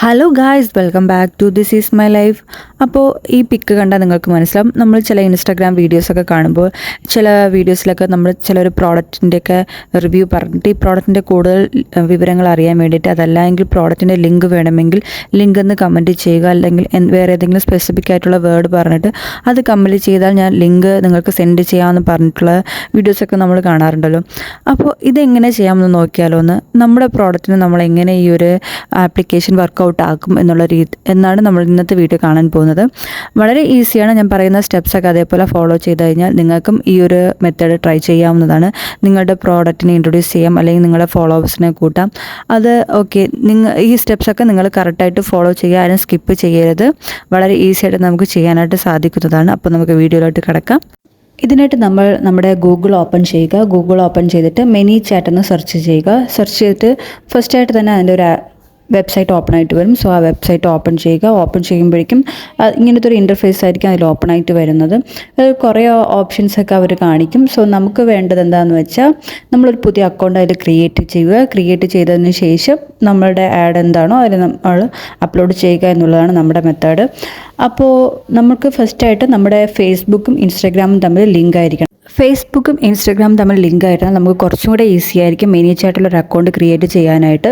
Hello guys, welcome back to this is my life. അപ്പോൾ ഈ പിക്ക് കണ്ടാൽ നിങ്ങൾക്ക് മനസ്സിലാവും, നമ്മൾ ചില ഇൻസ്റ്റാഗ്രാം വീഡിയോസൊക്കെ കാണുമ്പോൾ ചില വീഡിയോസിലൊക്കെ നമ്മൾ ചിലൊരു പ്രോഡക്റ്റിൻ്റെയൊക്കെ റിവ്യൂ പറഞ്ഞിട്ട് ഈ പ്രോഡക്റ്റിൻ്റെ കൂടുതൽ വിവരങ്ങൾ അറിയാൻ വേണ്ടിയിട്ട്, അതല്ലെങ്കിൽ പ്രോഡക്റ്റിൻ്റെ ലിങ്ക് വേണമെങ്കിൽ ലിങ്ക് എന്ന് കമൻറ്റ് ചെയ്യുക, അല്ലെങ്കിൽ വേറെ ഏതെങ്കിലും സ്പെസിഫിക് ആയിട്ടുള്ള വേർഡ് പറഞ്ഞിട്ട് അത് കമൻറ്റ് ചെയ്താൽ ഞാൻ ലിങ്ക് നിങ്ങൾക്ക് സെൻഡ് ചെയ്യാമെന്ന് പറഞ്ഞിട്ടുള്ള വീഡിയോസൊക്കെ നമ്മൾ കാണാറുണ്ടല്ലോ. അപ്പോൾ ഇതെങ്ങനെ ചെയ്യാമെന്ന് നോക്കിയാലോ. നമ്മുടെ പ്രോഡക്റ്റിന് നമ്മൾ എങ്ങനെ ഈ ഒരു ആപ്ലിക്കേഷൻ വർക്കൗട്ട് ആക്കും എന്നുള്ള എന്നാണ് നമ്മൾ ഇന്നത്തെ വീഡിയോ കാണാൻ പോകുന്നത്. വളരെ ഈസിയാണ്. ഞാൻ പറയുന്ന സ്റ്റെപ്സൊക്കെ അതേപോലെ ഫോളോ ചെയ്ത് കഴിഞ്ഞാൽ നിങ്ങൾക്കും ഈ ഒരു മെത്തേഡ് ട്രൈ ചെയ്യാവുന്നതാണ്. നിങ്ങളുടെ പ്രോഡക്റ്റിനെ ഇൻട്രൊഡ്യൂസ് ചെയ്യാം, അല്ലെങ്കിൽ നിങ്ങളുടെ ഫോളോവേഴ്സിനെ കൂട്ടാം. അത് ഓക്കെ, ഈ സ്റ്റെപ്സൊക്കെ നിങ്ങൾ കറക്റ്റായിട്ട് ഫോളോ ചെയ്യുക, ആരും സ്കിപ്പ് ചെയ്യരുത്. വളരെ ഈസി ആയിട്ട് നമുക്ക് ചെയ്യാനായിട്ട് സാധിക്കുന്നതാണ്. അപ്പോൾ നമുക്ക് വീഡിയോയിലോട്ട് കിടക്കാം. ഇതിനായിട്ട് നമ്മൾ നമ്മുടെ ഗൂഗിൾ ഓപ്പൺ ചെയ്യുക. ഗൂഗിൾ ഓപ്പൺ ചെയ്തിട്ട് മെനി ചാറ്റ് എന്ന് സെർച്ച് ചെയ്യുക. സെർച്ച് ചെയ്തിട്ട് ഫസ്റ്റായിട്ട് തന്നെ അതിൻ്റെ ഒരു വെബ്സൈറ്റ് ഓപ്പൺ ആയിട്ട് വരും. സോ ആ വെബ്സൈറ്റ് ഓപ്പൺ ചെയ്യുക. ഓപ്പൺ ചെയ്യുമ്പോഴേക്കും ഇങ്ങനത്തെ ഒരു ഇൻ്റർഫേസ് ആയിരിക്കും അതിൽ ഓപ്പൺ ആയിട്ട് വരുന്നത്. കുറേ ഓപ്ഷൻസൊക്കെ അവർ കാണിക്കും. സോ നമുക്ക് വേണ്ടത് എന്താണെന്ന് വെച്ചാൽ നമ്മളൊരു പുതിയ അക്കൗണ്ട് അതിൽ ക്രിയേറ്റ് ചെയ്യുക. ക്രിയേറ്റ് ചെയ്തതിന് ശേഷം നമ്മളുടെ ആഡ് എന്താണോ അതിൽ നമ്മൾ അപ്ലോഡ് ചെയ്യുക എന്നുള്ളതാണ് നമ്മുടെ മെത്തേഡ്. അപ്പോൾ നമുക്ക് ഫസ്റ്റായിട്ട് നമ്മുടെ ഫേസ്ബുക്കും ഇൻസ്റ്റാഗ്രാമും തമ്മിൽ ലിങ്ക് ആയിരിക്കണം. ഫേസ്ബുക്കും ഇൻസ്റ്റാഗ്രാമും തമ്മിൽ ലിങ്ക് ആയിട്ടാണ് നമുക്ക് കുറച്ചും കൂടെ ഈസി ആയിരിക്കും മിനിയേച്ചറായിട്ടുള്ളൊരു അക്കൗണ്ട് ക്രിയേറ്റ് ചെയ്യാനായിട്ട്.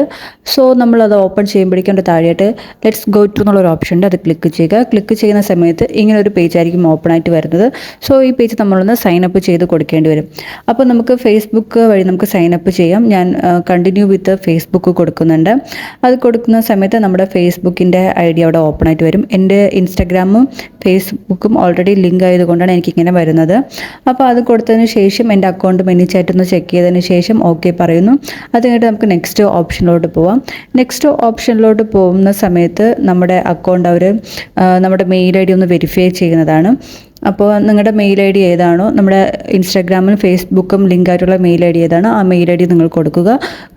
സോ നമ്മളത് ഓപ്പൺ ചെയ്യുമ്പോഴേക്കും അതിൻ്റെ താഴെയായിട്ട് ലെറ്റ്സ് ഗോ ടു എന്നുള്ളൊരു ഓപ്ഷൻ ഉണ്ട്. അത് ക്ലിക്ക് ചെയ്യുക. ക്ലിക്ക് ചെയ്യുന്ന സമയത്ത് ഇങ്ങനെ ഒരു പേജ് ആയിരിക്കും ഓപ്പൺ ആയിട്ട് വരുന്നത്. സോ ഈ പേജ് നമ്മളൊന്ന് സൈൻ അപ്പ് ചെയ്ത് കൊടുക്കേണ്ടി വരും. അപ്പോൾ നമുക്ക് ഫേസ്ബുക്ക് വഴി നമുക്ക് സൈൻ അപ്പ് ചെയ്യാം. ഞാൻ കണ്ടിന്യൂ വിത്ത് ഫേസ്ബുക്ക് കൊടുക്കുന്നുണ്ട്. അത് കൊടുക്കുന്ന സമയത്ത് നമ്മുടെ ഫേസ്ബുക്കിൻ്റെ ഐ ഡി അവിടെ ഓപ്പൺ ആയിട്ട് വരും. എൻ്റെ ഇൻസ്റ്റാഗ്രാമും ഫേസ്ബുക്കും ഓൾറെഡി ലിങ്ക് ആയതുകൊണ്ടാണ് എനിക്കിങ്ങനെ വരുന്നത്. അപ്പോൾ അത് കൊടുത്തതിന് ശേഷം എൻ്റെ അക്കൗണ്ട് മെനിച്ചായിട്ടൊന്ന് ചെക്ക് ചെയ്തതിന് ശേഷം ഓക്കെ പറയുന്നു. അത് കഴിഞ്ഞിട്ട് നമുക്ക് നെക്സ്റ്റ് ഓപ്ഷനിലോട്ട് പോവാം. നെക്സ്റ്റ് ഓപ്ഷനിലോട്ട് പോകുന്ന സമയത്ത് നമ്മുടെ അക്കൗണ്ട് അവർ നമ്മുടെ മെയിൽ ഐ ഡി ഒന്ന് വെരിഫൈ ചെയ്യുന്നതാണ്. അപ്പോൾ നിങ്ങളുടെ മെയിൽ ഐ ഡി ഏതാണോ, നമ്മുടെ ഇൻസ്റ്റാഗ്രാമിലും ഫേസ്ബുക്കും ലിങ്ക് ആയിട്ടുള്ള മെയിൽ ഐ ഡി ഏതാണോ ആ മെയിൽ ഐ ഡി നിങ്ങൾ കൊടുക്കുക.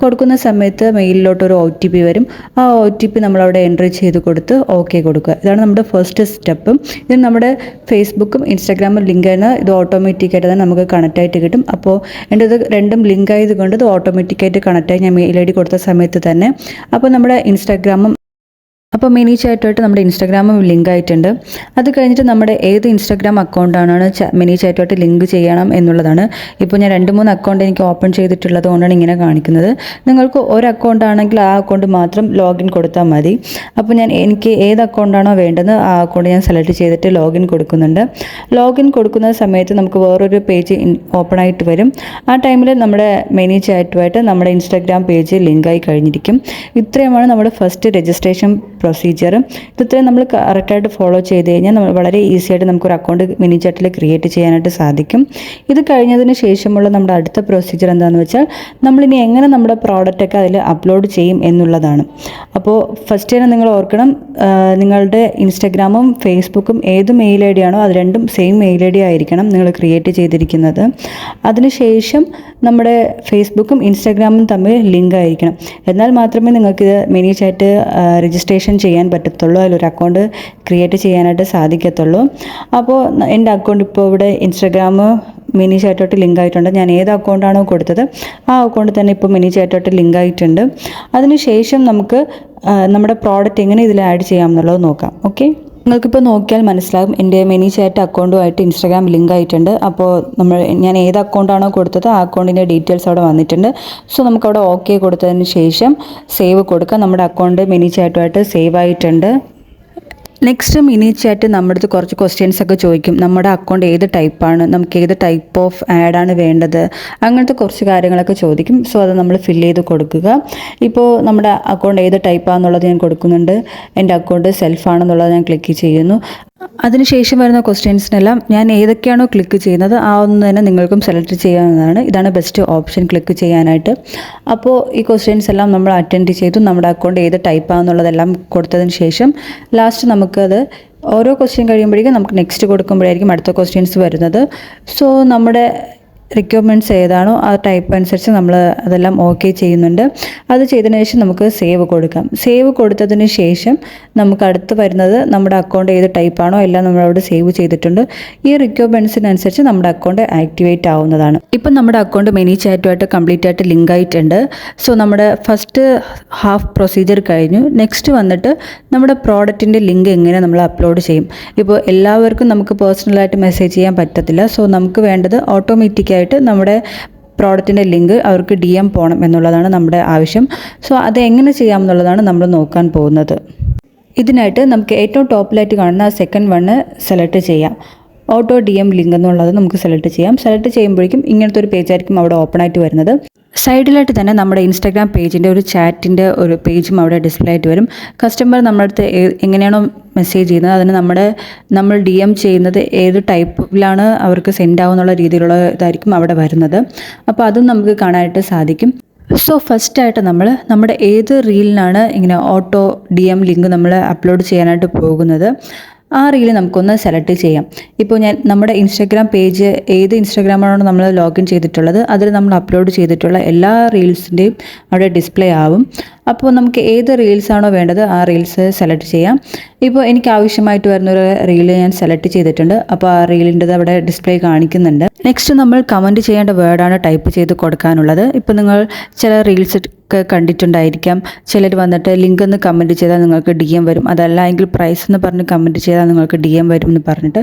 കൊടുക്കുന്ന സമയത്ത് മെയിലിലോട്ടൊരു OTP വരും. ആ OTP നമ്മളവിടെ എൻട്രി ചെയ്ത് കൊടുത്ത് ഓക്കെ കൊടുക്കുക. ഇതാണ് നമ്മുടെ ഫസ്റ്റ് സ്റ്റെപ്പ്. ഇത് നമ്മുടെ ഫേസ്ബുക്കും ഇൻസ്റ്റാഗ്രാമും ലിങ്ക് ആണ്. ഇത് ഓട്ടോമാറ്റിക്കായിട്ട് തന്നെ നമുക്ക് കണക്റ്റ് ആയിട്ട് കിട്ടും. അപ്പോൾ എൻ്റെ ഇത് രണ്ടും ലിങ്ക് ആയതുകൊണ്ട് ഇത് ഓട്ടോമാറ്റിക്കായിട്ട് കണക്റ്റായി ഞാൻ മെയിൽ ഐ ഡി കൊടുത്ത സമയത്ത് തന്നെ. അപ്പോൾ നമ്മുടെ ഇൻസ്റ്റാഗ്രാമും അപ്പോൾ മിനി ചാറ്റുമായിട്ട് നമ്മുടെ ഇൻസ്റ്റാഗ്രാമും ലിങ്ക് ആയിട്ടുണ്ട്. അത് കഴിഞ്ഞിട്ട് നമ്മുടെ ഏത് ഇൻസ്റ്റാഗ്രാം അക്കൗണ്ടാണ് മിനി ചാറ്റുമായിട്ട് ലിങ്ക് ചെയ്യണം എന്നുള്ളതാണ്. ഇപ്പോൾ ഞാൻ 2-3 അക്കൗണ്ട് എനിക്ക് ഓപ്പൺ ചെയ്തിട്ടുള്ളത് കൊണ്ടാണ് ഇങ്ങനെ കാണിക്കുന്നത്. നിങ്ങൾക്ക് ഒരു അക്കൗണ്ട് ആണെങ്കിൽ ആ അക്കൗണ്ട് മാത്രം ലോഗിൻ കൊടുത്താൽ മതി. അപ്പോൾ എനിക്ക് ഏത് അക്കൗണ്ടാണോ വേണ്ടത് ആ അക്കൗണ്ട് ഞാൻ സെലക്ട് ചെയ്തിട്ട് ലോഗിൻ കൊടുക്കുന്നുണ്ട്. ലോഗിൻ കൊടുക്കുന്ന സമയത്ത് നമുക്ക് വേറൊരു പേജ് ഓപ്പൺ ആയിട്ട് വരും. ആ ടൈമിൽ നമ്മുടെ മിനി ചാറ്റുമായിട്ട് നമ്മുടെ ഇൻസ്റ്റാഗ്രാം പേജ് ലിങ്കായി കഴിഞ്ഞിരിക്കും. ഇത്രയുമാണ് നമ്മുടെ ഫസ്റ്റ് രജിസ്ട്രേഷൻ പ്രൊസീജിയർ. ഇത്രയും നമ്മൾ കറക്റ്റായിട്ട് ഫോളോ ചെയ്ത് കഴിഞ്ഞാൽ നമ്മൾ വളരെ ഈസി ആയിട്ട് നമുക്കൊരു അക്കൗണ്ട് മിനി ചാറ്റിൽ ക്രിയേറ്റ് ചെയ്യാനായിട്ട് സാധിക്കും. ഇത് കഴിഞ്ഞതിന് ശേഷമുള്ള നമ്മുടെ അടുത്ത പ്രൊസീജിയർ എന്താണെന്ന് വെച്ചാൽ നമ്മളിനി എങ്ങനെ നമ്മുടെ പ്രോഡക്റ്റൊക്കെ അതിൽ അപ്ലോഡ് ചെയ്യും എന്നുള്ളതാണ്. അപ്പോൾ ഫസ്റ്റ് തന്നെ നിങ്ങൾ ഓർക്കണം, നിങ്ങളുടെ ഇൻസ്റ്റാഗ്രാമും ഫേസ്ബുക്കും ഏത് മെയിൽ ഐ ഡി ആണോ അത് രണ്ടും സെയിം മെയിൽ ഐ ഡി ആയിരിക്കണം നിങ്ങൾ ക്രിയേറ്റ് ചെയ്തിരിക്കുന്നത്. അതിനുശേഷം നമ്മുടെ ഫേസ്ബുക്കും ഇൻസ്റ്റാഗ്രാമും തമ്മിൽ ലിങ്ക് ആയിരിക്കണം. എന്നാൽ മാത്രമേ നിങ്ങൾക്ക് മിനി ചാറ്റ് രജിസ്ട്രേഷൻ ചെയ്യാൻ പറ്റത്തുള്ളൂ, അതിലൊരു അക്കൗണ്ട് ക്രിയേറ്റ് ചെയ്യാനായിട്ട് സാധിക്കത്തുള്ളൂ. അപ്പോൾ എൻ്റെ അക്കൗണ്ട് ഇപ്പോൾ ഇവിടെ ഇൻസ്റ്റാഗ്രാം മിനി ചാറ്റോട്ട് ലിങ്ക് ആയിട്ടുണ്ട്. ഞാൻ ഏത് അക്കൗണ്ടാണോ കൊടുത്തത് ആ അക്കൗണ്ട് തന്നെ ഇപ്പോൾ മിനി ചാറ്റോട്ട് ലിങ്ക് ആയിട്ടുണ്ട്. അതിനുശേഷം നമുക്ക് നമ്മുടെ പ്രോഡക്റ്റ് എങ്ങനെ ഇതിൽ ആഡ് ചെയ്യാമെന്നുള്ളത് നോക്കാം. ഓക്കെ, നിങ്ങൾക്കിപ്പോൾ നോക്കിയാൽ മനസ്സിലാകും എൻ്റെ മിനി ചാറ്റ് അക്കൗണ്ടുമായിട്ട് ഇൻസ്റ്റാഗ്രാം ലിങ്ക് ആയിട്ടുണ്ട്. അപ്പോൾ ഞാൻ ഏത് അക്കൗണ്ടാണോ കൊടുത്തത് ആ അക്കൗണ്ടിൻ്റെ ഡീറ്റെയിൽസ് അവിടെ വന്നിട്ടുണ്ട്. സോ നമുക്കവിടെ ഓക്കെ കൊടുത്തതിന് ശേഷം സേവ് കൊടുക്കാം. നമ്മുടെ അക്കൗണ്ട് മിനി ചാറ്റുമായിട്ട് സേവ് ആയിട്ടുണ്ട്. നെക്സ്റ്റ് മിനി ചാറ്റ് നമ്മുടെ അടുത്ത് കുറച്ച് ക്വസ്റ്റ്യൻസ് ഒക്കെ ചോദിക്കും. നമ്മുടെ അക്കൗണ്ട് ഏത് ടൈപ്പാണ്, നമുക്ക് ഏത് ടൈപ്പ് ഓഫ് ആഡാണ് വേണ്ടത്, അങ്ങനത്തെ കുറച്ച് കാര്യങ്ങളൊക്കെ ചോദിക്കും. സോ അത് നമ്മൾ ഫില്ല് ചെയ്ത് കൊടുക്കുക. ഇപ്പോൾ നമ്മുടെ അക്കൗണ്ട് ഏത് ടൈപ്പാണെന്നുള്ളത് ഞാൻ കൊടുക്കുന്നുണ്ട്. എൻ്റെ അക്കൗണ്ട് സെൽഫാണെന്നുള്ളത് ഞാൻ ക്ലിക്ക് ചെയ്യുന്നു. അതിനുശേഷം വരുന്ന ക്വസ്റ്റ്യൻസിനെല്ലാം ഞാൻ ഏതൊക്കെയാണോ ക്ലിക്ക് ചെയ്യുന്നത് ആ ഒന്ന് തന്നെ നിങ്ങൾക്കും സെലക്ട് ചെയ്യാവുന്നതാണ്. ഇതാണ് ബെസ്റ്റ് ഓപ്ഷൻ ക്ലിക്ക് ചെയ്യാനായിട്ട്. അപ്പോൾ ഈ ക്വസ്റ്റ്യൻസ് എല്ലാം നമ്മൾ അറ്റൻഡ് ചെയ്തു. നമ്മുടെ അക്കൗണ്ട് ഏത് ടൈപ്പാണെന്നുള്ളതെല്ലാം കൊടുത്തതിന് ശേഷം ലാസ്റ്റ് നമുക്കത് ഓരോ ക്വസ്റ്റ്യൻ കഴിയുമ്പോഴേക്കും നമുക്ക് നെക്സ്റ്റ് കൊടുക്കുമ്പോഴായിരിക്കും അടുത്ത ക്വസ്റ്റ്യൻസ് വരുന്നത്. സോ നമ്മുടെ റിക്വയർമെൻറ്റ്സ് ഏതാണോ ആ ടൈപ്പ് അനുസരിച്ച് നമ്മൾ അതെല്ലാം ഓക്കെ ചെയ്യുന്നുണ്ട്. അത് ചെയ്തതിന് ശേഷം നമുക്ക് സേവ് കൊടുക്കാം. സേവ് കൊടുത്തതിന് ശേഷം നമുക്ക് അടുത്ത് വരുന്നത് നമ്മുടെ അക്കൗണ്ട് ഏത് ടൈപ്പാണോ എല്ലാം നമ്മളവിടെ സേവ് ചെയ്തിട്ടുണ്ട്. ഈ റിക്വയർമെൻറ്റ്സിനനുസരിച്ച് നമ്മുടെ അക്കൗണ്ട് ആക്ടിവേറ്റ് ആവുന്നതാണ്. ഇപ്പം നമ്മുടെ അക്കൗണ്ട് മെനി ചാറ്റുമായിട്ട് കംപ്ലീറ്റ് ആയിട്ട് ലിങ്ക് ആയിട്ടുണ്ട്. സോ നമ്മുടെ ഫസ്റ്റ് ഹാഫ് പ്രൊസീജിയർ കഴിഞ്ഞു. നെക്സ്റ്റ് വന്നിട്ട് നമ്മുടെ പ്രോഡക്റ്റിൻ്റെ ലിങ്ക് എങ്ങനെ നമ്മൾ അപ്ലോഡ് ചെയ്യും. ഇപ്പോൾ എല്ലാവർക്കും നമുക്ക് പേഴ്സണലായിട്ട് മെസ്സേജ് ചെയ്യാൻ പറ്റത്തില്ല. സോ നമുക്ക് വേണ്ടത് ഓട്ടോമാറ്റിക്കായിട്ട് നമ്മുടെ പ്രോഡക്റ്റിൻ്റെ ലിങ്ക് അവർക്ക് DM പോകണം എന്നുള്ളതാണ് നമ്മുടെ ആവശ്യം. സോ അത് എങ്ങനെ ചെയ്യാമെന്നുള്ളതാണ് നമ്മൾ നോക്കാൻ പോകുന്നത്. ഇതിനായിട്ട് നമുക്ക് ഏറ്റവും ടോപ്പിലായിട്ട് കാണുന്ന സെക്കൻഡ് വണ്ണ് സെലക്ട് ചെയ്യാം. ഓട്ടോ DM ലിങ്ക് എന്നുള്ളത് നമുക്ക് സെലക്ട് ചെയ്യാം. സെലക്ട് ചെയ്യുമ്പോഴേക്കും ഇങ്ങനത്തെ ഒരു പേജായിരിക്കും അവിടെ ഓപ്പൺ ആയിട്ട് വരുന്നത്. സൈഡിലായിട്ട് തന്നെ നമ്മുടെ ഇൻസ്റ്റാഗ്രാം പേജിൻ്റെ ഒരു ചാറ്റിൻ്റെ ഒരു പേജും അവിടെ ഡിസ്പ്ലേ ആയിട്ട് വരും. കസ്റ്റമർ നമ്മുടെ അടുത്ത് എങ്ങനെയാണോ മെസ്സേജ് ചെയ്യുന്നത് അതിന് നമ്മൾ DM ചെയ്യുന്നത് ഏത് ടൈപ്പിലാണ് അവർക്ക് സെൻഡ് ആവുന്നുള്ള രീതിയിലുള്ള ഇതായിരിക്കും അവിടെ വരുന്നത്. അപ്പോൾ അതും നമുക്ക് കാണാനായിട്ട് സാധിക്കും. സോ ഫസ്റ്റായിട്ട് നമ്മുടെ ഏത് റീലിനാണ് ഇങ്ങനെ ഓട്ടോ DM ലിങ്ക് നമ്മൾ അപ്ലോഡ് ചെയ്യാനായിട്ട് പോകുന്നത് ആ റീല് നമുക്കൊന്ന് സെലക്ട് ചെയ്യാം. ഇപ്പോൾ നമ്മുടെ ഇൻസ്റ്റാഗ്രാം പേജ് ഏത് ഇൻസ്റ്റാഗ്രാമാണോ നമ്മൾ ലോഗിൻ ചെയ്തിട്ടുള്ളത് അതിൽ നമ്മൾ അപ്ലോഡ് ചെയ്തിട്ടുള്ള എല്ലാ റീൽസിൻ്റെയും അവിടെ ഡിസ്പ്ലേ ആവും. അപ്പോൾ നമുക്ക് ഏത് റീൽസാണോ വേണ്ടത് ആ റീൽസ് സെലക്ട് ചെയ്യാം. ഇപ്പോൾ എനിക്ക് ആവശ്യമായിട്ട് വരുന്നൊരു റീല് ഞാൻ സെലക്ട് ചെയ്തിട്ടുണ്ട്. അപ്പോൾ ആ റീലിൻ്റെത് അവിടെ ഡിസ്പ്ലേ കാണിക്കുന്നുണ്ട്. നെക്സ്റ്റ് നമ്മൾ കമൻറ്റ് ചെയ്യേണ്ട വേർഡാണ് ടൈപ്പ് ചെയ്ത് കൊടുക്കാനുള്ളത്. ഇപ്പോൾ നിങ്ങൾ ചില റീൽസ് ഒക്കെ കണ്ടിട്ടുണ്ടായിരിക്കാം. ചിലർ വന്നിട്ട് ലിങ്ക് എന്ന് കമൻറ്റ് ചെയ്താൽ നിങ്ങൾക്ക് DM വരും. അതല്ല എങ്കിൽ പ്രൈസ് എന്ന് പറഞ്ഞ് കമൻറ്റ് ചെയ്താൽ നിങ്ങൾക്ക് DM വരും എന്ന് പറഞ്ഞിട്ട്.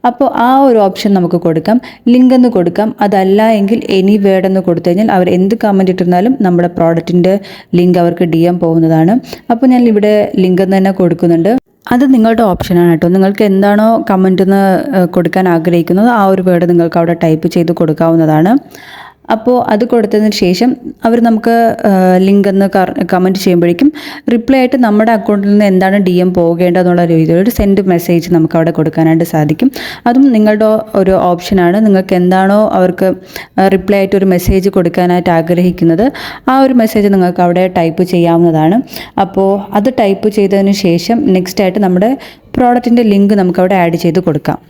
അപ്പോൾ ആ ഒരു ഓപ്ഷൻ നമുക്ക് കൊടുക്കാം. ലിങ്ക് എന്ന് കൊടുക്കാം. അതല്ല എങ്കിൽ എനി വേർഡ് എന്ന് കൊടുത്തു കഴിഞ്ഞാൽ അവർ എന്ത് കമൻറ്റ് ഇട്ടിരുന്നാലും നമ്മുടെ പ്രോഡക്റ്റിൻ്റെ ലിങ്ക് അവർക്ക് DM പോകുന്നതാണ്. അപ്പോൾ ഞാൻ ഇവിടെ ലിങ്ക് എന്ന് തന്നെ കൊടുക്കുന്നുണ്ട്. അത് നിങ്ങളുടെ ഓപ്ഷനാണ് കേട്ടോ. നിങ്ങൾക്ക് എന്താണോ കമൻറ്റ് എന്ന് കൊടുക്കാൻ ആഗ്രഹിക്കുന്നത് ആ ഒരു വേർഡ് നിങ്ങൾക്ക് അവിടെ ടൈപ്പ് ചെയ്ത് കൊടുക്കാവുന്നതാണ്. അപ്പോൾ അത് കൊടുത്തതിന് ശേഷം അവർ നമുക്ക് ലിങ്ക് എന്ന് കമൻറ്റ് ചെയ്യുമ്പോഴേക്കും റിപ്ലൈ ആയിട്ട് നമ്മുടെ അക്കൗണ്ടിൽ നിന്ന് എന്താണ് DM പോകേണ്ടതെന്നുള്ള രീതിയിലൊരു സെൻഡ് മെസ്സേജ് നമുക്ക് അവിടെ കൊടുക്കാനായിട്ട് സാധിക്കും. അതും നിങ്ങളുടെ ഒരു ഓപ്ഷനാണ്. നിങ്ങൾക്ക് എന്താണോ അവർക്ക് റിപ്ലൈ ആയിട്ട് ഒരു മെസ്സേജ് കൊടുക്കാനായിട്ട് ആഗ്രഹിക്കുന്നത് ആ ഒരു മെസ്സേജ് നിങ്ങൾക്ക് അവിടെ ടൈപ്പ് ചെയ്യാവുന്നതാണ്. അപ്പോൾ അത് ടൈപ്പ് ചെയ്തതിന് ശേഷം നെക്സ്റ്റ് ആയിട്ട് നമ്മുടെ പ്രോഡക്റ്റിൻ്റെ ലിങ്ക് നമുക്കവിടെ ആഡ് ചെയ്ത് കൊടുക്കാം.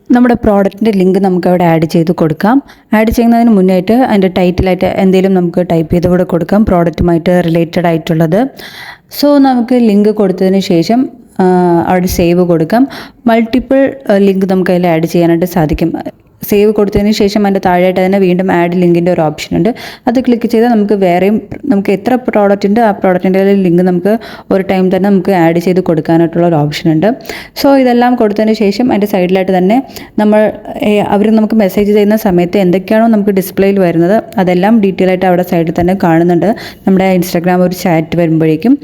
നമ്മുടെ പ്രോഡക്റ്റിൻ്റെ ലിങ്ക് നമുക്ക് അവിടെ ആഡ് ചെയ്ത് കൊടുക്കാം. ആഡ് ചെയ്യുന്നതിന് മുന്നായിട്ട് അതിൻ്റെ ടൈറ്റിലായിട്ട് എന്തെങ്കിലും നമുക്ക് ടൈപ്പ് ചെയ്ത് കൂടെ കൊടുക്കാം പ്രോഡക്റ്റുമായിട്ട് റിലേറ്റഡ് ആയിട്ടുള്ളത്. സോ നമുക്ക് ലിങ്ക് കൊടുത്തതിന് ശേഷം അവിടെ സേവ് കൊടുക്കാം. മൾട്ടിപ്പിൾ ലിങ്ക് നമുക്ക് അതിൽ ആഡ് ചെയ്യാനായിട്ട് സാധിക്കും. സേവ് കൊടുത്തതിന് ശേഷം അതിൻ്റെ താഴെയായിട്ട് തന്നെ വീണ്ടും ആഡ് ലിങ്കിൻ്റെ ഒരു ഓപ്ഷൻ ഉണ്ട്. അത് ക്ലിക്ക് ചെയ്താൽ നമുക്ക് എത്ര പ്രോഡക്റ്റ് ഉണ്ട് ആ പ്രോഡക്റ്റിൻ്റെ ലിങ്ക് നമുക്ക് ഒരു ടൈം തന്നെ നമുക്ക് ആഡ് ചെയ്ത് കൊടുക്കാനായിട്ടുള്ള ഒരു ഓപ്ഷൻ ഉണ്ട്. സോ ഇതെല്ലാം കൊടുത്തതിന് ശേഷം അതിൻ്റെ സൈഡിലായിട്ട് തന്നെ അവർ നമുക്ക് മെസ്സേജ് ചെയ്യുന്ന സമയത്ത് എന്തൊക്കെയാണോ നമുക്ക് ഡിസ്പ്ലേയിൽ വരുന്നത് അതെല്ലാം ഡീറ്റെയിൽ ആയിട്ട് അവിടെ സൈഡിൽ തന്നെ കാണുന്നുണ്ട് നമ്മുടെ ഇൻസ്റ്റാഗ്രാം ഒരു ചാറ്റ് വരുമ്പോഴേക്കും.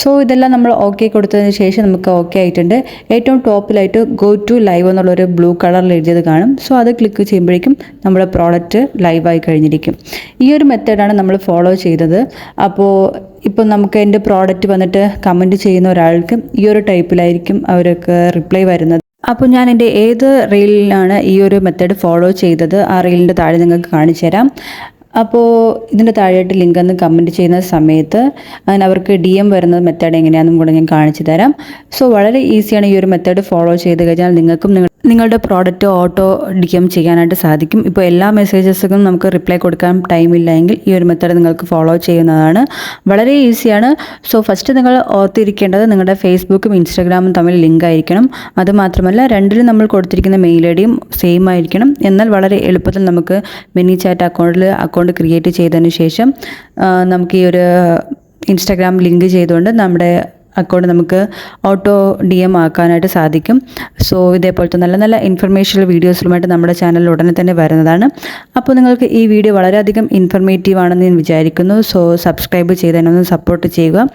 സോ ഇതെല്ലാം നമ്മൾ ഓക്കെ കൊടുത്തതിന് ശേഷം നമുക്ക് ഓക്കെ ആയിട്ടുണ്ട്. ഏറ്റവും ടോപ്പിലായിട്ട് ഗോ ടു ലൈവ് എന്നുള്ളൊരു ബ്ലൂ കളറിൽ എഴുതിയത് കാണും. സോ അത് ക്ലിക്ക് ചെയ്യുമ്പോഴേക്കും നമ്മുടെ പ്രോഡക്റ്റ് ലൈവായി കഴിഞ്ഞിരിക്കും. ഈ ഒരു മെത്തേഡാണ് നമ്മൾ ഫോളോ ചെയ്തത്. ഇപ്പോൾ നമുക്ക് എൻ്റെ പ്രോഡക്റ്റ് വന്നിട്ട് കമൻറ്റ് ചെയ്യുന്ന ഒരാൾക്ക് ഈ ഒരു ടൈപ്പിലായിരിക്കും അവർക്ക് റിപ്ലൈ വരുന്നത്. അപ്പോൾ ഞാൻ എൻ്റെ ഏത് റീലിലാണ് ഈ ഒരു മെത്തേഡ് ഫോളോ ചെയ്തത് ആ റീലിൻ്റെ താഴെ നിങ്ങൾക്ക് കാണിച്ചു തരാം. അപ്പോൾ ഇതിൻ്റെ താഴെയായിട്ട് ലിങ്ക് എന്ന് കമൻറ്റ് ചെയ്യുന്ന സമയത്ത് അതിന് അവർക്ക് DM വരുന്ന മെത്തേഡ് എങ്ങനെയാണെന്നും കൂടെ ഞാൻ കാണിച്ചു തരാം. സോ വളരെ ഈസിയാണ് ഈ ഒരു മെത്തേഡ് ഫോളോ ചെയ്ത് കഴിഞ്ഞാൽ നിങ്ങൾക്കും നിങ്ങളുടെ പ്രോഡക്റ്റ് ഓട്ടോ DM ചെയ്യാനായിട്ട് സാധിക്കും. ഇപ്പോൾ എല്ലാ മെസ്സേജസും നമുക്ക് റിപ്ലൈ കൊടുക്കാൻ ടൈമില്ല എങ്കിൽ ഈ ഒരു മെത്തേഡ് നിങ്ങൾക്ക് ഫോളോ ചെയ്യുന്നതാണ്. വളരെ ഈസിയാണ്. സോ ഫസ്റ്റ് നിങ്ങൾ ഓർത്തിരിക്കേണ്ടത് നിങ്ങളുടെ ഫേസ്ബുക്കും ഇൻസ്റ്റാഗ്രാമും തമ്മിൽ ലിങ്ക് ആയിരിക്കണം. അതുമാത്രമല്ല രണ്ടിലും നമ്മൾ കൊടുത്തിരിക്കുന്ന മെയിൽ IDയും സെയിം ആയിരിക്കണം. എന്നാൽ വളരെ എളുപ്പത്തിൽ നമുക്ക് മിനി ചാറ്റ് അക്കൗണ്ട് ക്രിയേറ്റ് ചെയ്തതിന് ശേഷം നമുക്ക് ഈ ഒരു ഇൻസ്റ്റാഗ്രാം ലിങ്ക് ചെയ്തുകൊണ്ട് നമ്മുടെ അക്കൗണ്ട് നമുക്ക് ഓട്ടോ DM ആക്കാനായിട്ട് സാധിക്കും. സോ ഇതേപോലത്തെ നല്ല നല്ല ഇൻഫർമേഷണൽ വീഡിയോസുമായിട്ട് നമ്മുടെ ചാനലിൽ ഉടനെ തന്നെ വരുന്നതാണ്. അപ്പോൾ നിങ്ങൾക്ക് ഈ വീഡിയോ വളരെയധികം ഇൻഫർമേറ്റീവ് ആണെന്ന് ഞാൻ വിചാരിക്കുന്നു. സോ സബ്സ്ക്രൈബ് ചെയ്തതിനൊന്ന് സപ്പോർട്ട് ചെയ്യുക.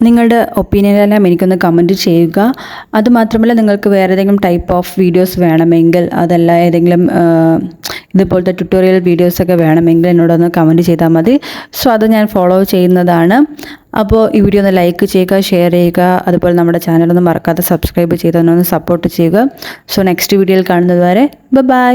നിങ്ങളുടെ ഒപ്പീനിയനെല്ലാം എനിക്കൊന്ന് കമൻറ്റ് ചെയ്യുക. അതുമാത്രമല്ല നിങ്ങൾക്ക് വേറെ ഏതെങ്കിലും ടൈപ്പ് ഓഫ് വീഡിയോസ് വേണമെങ്കിൽ അതല്ല ഏതെങ്കിലും ഇതുപോലത്തെ ട്യൂട്ടോറിയൽ വീഡിയോസൊക്കെ വേണമെങ്കിൽ എന്നോടൊന്ന് കമൻറ്റ് ചെയ്താൽ മതി. സോ അത് ഞാൻ ഫോളോ ചെയ്യുന്നതാണ്. അപ്പോൾ ഈ വീഡിയോ ഒന്ന് ലൈക്ക് ചെയ്യുക, ഷെയർ ചെയ്യുക. അതുപോലെ നമ്മുടെ ചാനലൊന്നും മറക്കാതെ സബ്സ്ക്രൈബ് ചെയ്തൊന്ന് സപ്പോർട്ട് ചെയ്യുക. സോ നെക്സ്റ്റ് വീഡിയോയിൽ കാണുന്നത് വരെ ബൈ.